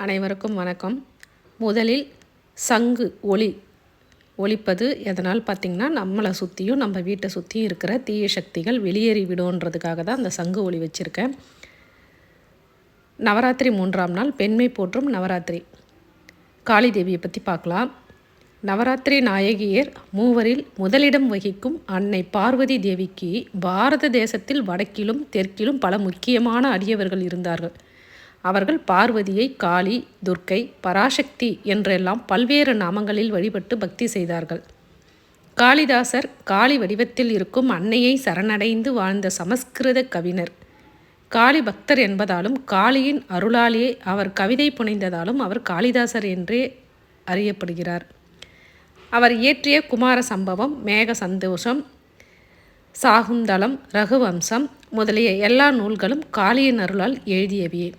அனைவருக்கும் வணக்கம். முதலில் சங்கு ஒலிப்பது எதனால் பார்த்திங்கன்னா, நம்மளை சுற்றியும் நம்ம வீட்டை சுற்றியும் இருக்கிற தீய சக்திகள் வெளியேறி விடுன்றதுக்காக தான் அந்த சங்கு ஒலி வச்சுருக்கேன். நவராத்திரி 3ஆம் நாள் பெண்மை போற்றும் நவராத்திரி. காளி தேவியை பற்றி பார்க்கலாம். நவராத்திரி நாயகியர் மூவரில் முதலிடம் வகிக்கும் அன்னை பார்வதி தேவிக்கு பாரத தேசத்தில் வடக்கிலும் தெற்கிலும் பல முக்கியமான அடியவர்கள் இருந்தார்கள். அவர்கள் பார்வதியை காளி, துர்க்கை, பராசக்தி என்றெல்லாம் பல்வேறு நாமங்களில் வழிபட்டு பக்தி செய்தார்கள். காளிதாசர் காளி வடிவத்தில் இருக்கும் அன்னையை சரணடைந்து வாழ்ந்த சமஸ்கிருத கவிஞர். காளி பக்தர் என்பதாலும் காளியின் அருளாலே அவர் கவிதை புனைந்ததாலும் அவர் காளிதாசர் என்றே அறியப்படுகிறார். அவர் இயற்றிய குமார சம்பவம், மேக சந்தோஷம், சாகுந்தலம், ரகுவம்சம் முதலிய எல்லா நூல்களும் காளியின் அருளால் எழுதியவையே.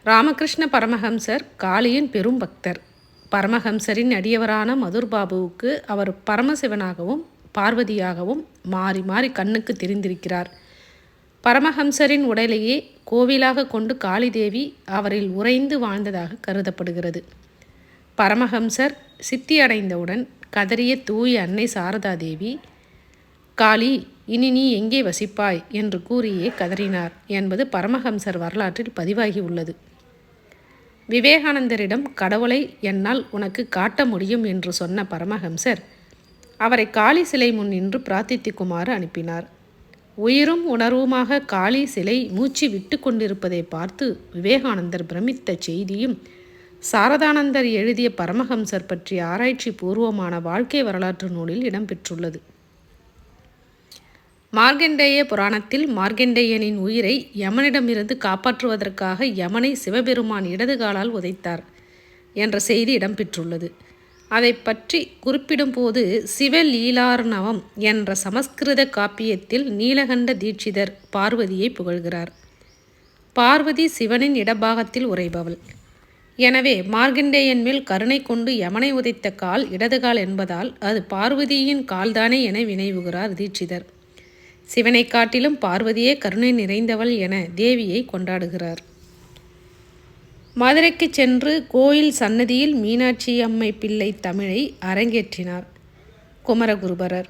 ராமகிருஷ்ண பரமஹம்சர் காளியின் பெரும் பக்தர். பரமஹம்சரின் அடியவரான மதுர்பாபுவுக்கு அவர் பரமசிவனாகவும் பார்வதியாகவும் மாறி மாறி கண்ணுக்கு தெரிந்திருக்கிறார். பரமஹம்சரின் உடலையே கோவிலாக கொண்டு காளி தேவி அவரில் உறைந்து வாழ்ந்ததாக கருதப்படுகிறது. பரமஹம்சர் சித்தியடைந்தவுடன் கதறிய தூய அன்னை சாரதா தேவி, காளி, இனி நீ எங்கே வசிப்பாய் என்று கூறியே கதறினார் என்பது பரமஹம்சர் வரலாற்றில் பதிவாகி உள்ளது. விவேகானந்தரிடம் கடவுளை என்னால் உனக்கு காட்ட முடியும் என்று சொன்ன பரமஹம்சர் அவரை காளி சிலை முன் நின்று பிரார்த்திக்குமாறு அனுப்பினார். உயிரும் உணர்வுமாக காளி சிலை மூச்சு விட்டு கொண்டிருப்பதை பார்த்து விவேகானந்தர் பிரமித்த செய்தியும் சாரதானந்தர் எழுதிய பரமஹம்சர் பற்றிய ஆராய்ச்சி பூர்வமான வாழ்க்கை வரலாற்று நூலில் இடம்பெற்றுள்ளது. மார்க்கண்டேய புராணத்தில் மார்க்கண்டேயனின் உயிரை யமனிடமிருந்து காப்பாற்றுவதற்காக யமனை சிவபெருமான் இடது காலால் உதைத்தார் என்ற செய்தி இடம்பெற்றுள்ளது. அதை பற்றி குறிப்பிடும்போது சிவலீலார்ணவம் என்ற சமஸ்கிருத காப்பியத்தில் நீலகண்ட தீட்சிதர் பார்வதியை புகழ்கிறார். பார்வதி சிவனின் இடபாகத்தில் உறைபவள். எனவே மார்க்கண்டேயன் மேல் கருணை கொண்டு யமனை உதைத்த கால் இடதுகால் என்பதால் அது பார்வதியின் கால்தானே என வினைவுகிறார் தீட்சிதர். சிவனை காட்டிலும் பார்வதியே கருணை நிறைந்தவள் என தேவியை கொண்டாடுகிறார். மதுரைக்கு சென்று கோயில் சன்னதியில் மீனாட்சி அம்மை பிள்ளை தமிழை அரங்கேற்றினார் குமரகுருபரர்.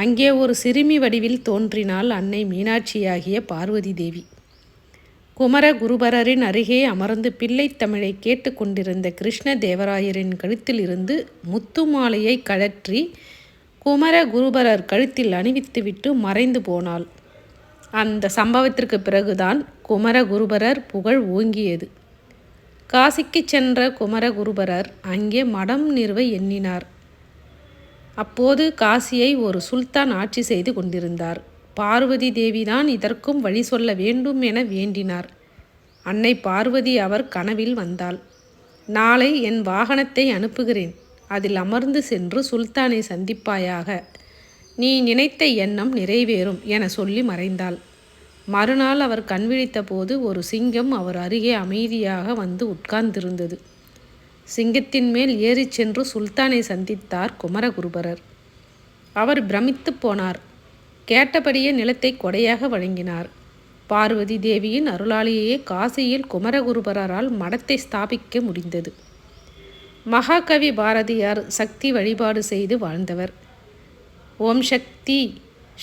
அங்கே ஒரு சிறுமி வடிவில் தோன்றினாள் அன்னை மீனாட்சியாகிய பார்வதி தேவி. குமரகுருபரரின் அருகே அமர்ந்து பிள்ளை தமிழை கேட்டு கொண்டிருந்த கிருஷ்ண தேவராயரின் கழுத்தில் இருந்து முத்து மாலையை கழற்றி குமரகுருபரர் கழுத்தில் அணிவித்துவிட்டு மறைந்து போனாள். அந்த சம்பவத்திற்கு பிறகுதான் குமரகுருபரர் புகழ் ஓங்கியது. காசிக்கு சென்ற குமரகுருபரர் அங்கே மடம் நிறுவ எண்ணினார். அப்போது காசியை ஒரு சுல்தான் ஆட்சி செய்து கொண்டிருந்தார். பார்வதி தேவிதான் இதற்கும் வழி சொல்ல வேண்டும் என வேண்டினார். அன்னை பார்வதி அவர் கனவில் வந்தாள். நாளை என் வாகனத்தை அனுப்புகிறேன், அதில் அமர்ந்து சென்று சுல்தானை சந்திப்பாயாக, நீ நினைத்த எண்ணம் நிறைவேறும் என சொல்லி மறைந்தாள். மறுநாள் அவர் கண்விழித்த போது ஒரு சிங்கம் அவர் அருகே அமைதியாக வந்து உட்கார்ந்திருந்தது. சிங்கத்தின் மேல் ஏறிச் சென்று சுல்தானை சந்தித்தார் குமரகுருபரர். அவர் பிரமித்து போனார். கேட்டபடியே நிலத்தை கொடையாக வழங்கினார். பார்வதி தேவியின் அருளாலேயே காசியில் குமரகுருபரரால் மடத்தை ஸ்தாபிக்க முடிந்தது. மகாகவி பாரதியார் சக்தி வழிபாடு செய்து வாழ்ந்தவர். ஓம் சக்தி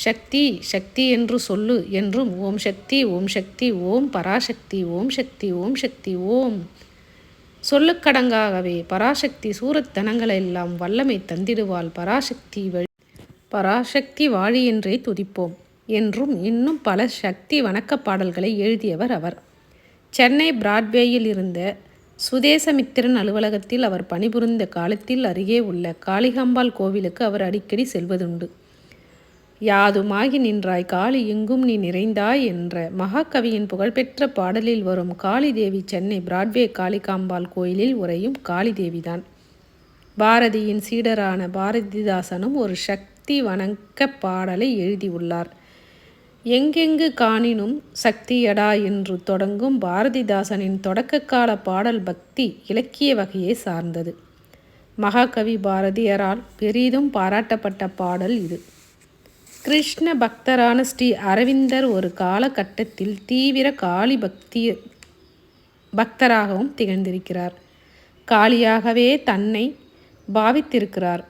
சக்தி சக்தி என்று சொல்லு என்றும் ஓம் சக்தி ஓம் சக்தி ஓம் பராசக்தி ஓம் சக்தி ஓம் சக்தி ஓம் சொல்லுக்கடங்காகவே பராசக்தி சூரத்தனங்களெல்லாம் வல்லமை தந்திடுவாள், பராசக்தி வாழி என்றே துதிப்போம் என்றும் இன்னும் பல சக்தி வணக்க பாடல்களை எழுதியவர் அவர். சென்னை பிராட்வேயில் இருந்த சுதேசமித்திரன் அலுவலகத்தில் அவர் பணிபுரிந்த காலத்தில் அருகே உள்ள காளிகாம்பாள் கோவிலுக்கு அவர் அடிக்கடி செல்வதுண்டு. யாதுமாகி நின்றாய் காளி எங்கும் நீ நிறைந்தாய் என்ற மகாகவியின் புகழ்பெற்ற பாடலில் வரும் காளி தேவி சென்னை பிராட்வே காளிகாம்பாள் கோயிலில் உறையும் காளி தேவிதான். பாரதியின் சீடரான பாரதிதாசனும் ஒரு சக்தி வணக்க பாடலை எழுதியுள்ளார். எங்கெங்கு காணினும் சக்தியடா என்று தொடங்கும் பாரதிதாசனின் தொடக்ககால பாடல் பக்தி இலக்கிய வகையை சார்ந்தது. மகாகவி பாரதியாரால் பெரிதும் பாராட்டப்பட்ட பாடல் இது. கிருஷ்ண பக்தரான ஸ்ரீ அரவிந்தர் ஒரு காலகட்டத்தில் தீவிர காளி பக்தி பக்தராகவும் திகழ்ந்திருக்கிறார். காளியாகவே தன்னை பாவித்திருக்கிறார்.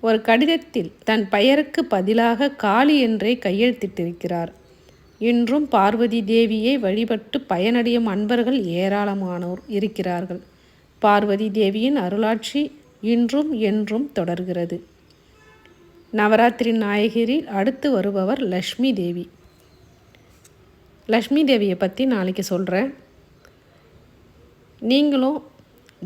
ஒரு கடிதத்தில் தன் பெயருக்கு பதிலாக காளி என்றே கையெழுத்திட்டிருக்கிறார். இன்றும் பார்வதி தேவியை வழிபட்டு பயனடையும் அன்பர்கள் ஏராளமானோர் இருக்கிறார்கள். பார்வதி தேவியின் அருளாட்சி இன்றும் என்றும் தொடர்கிறது. நவராத்திரி நாயகியில் அடுத்து வருபவர் லக்ஷ்மி தேவி. லக்ஷ்மி தேவியை பற்றி நாளைக்கு சொல்கிறேன். நீங்களும்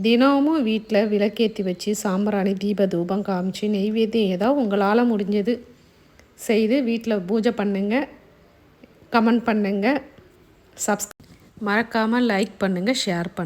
தினமும் வீட்டில் விளக்கேற்றி வச்சு சாம்பிராணி தீப தூபம் காமிச்சு நெய்வேத்தியம் ஏதோ உங்களால் முடிஞ்சது செய்து வீட்டில் பூஜை பண்ணுங்கள். கமெண்ட் பண்ணுங்கள். மறக்காமல் லைக் பண்ணுங்கள், ஷேர் பண்ணுங்கள்.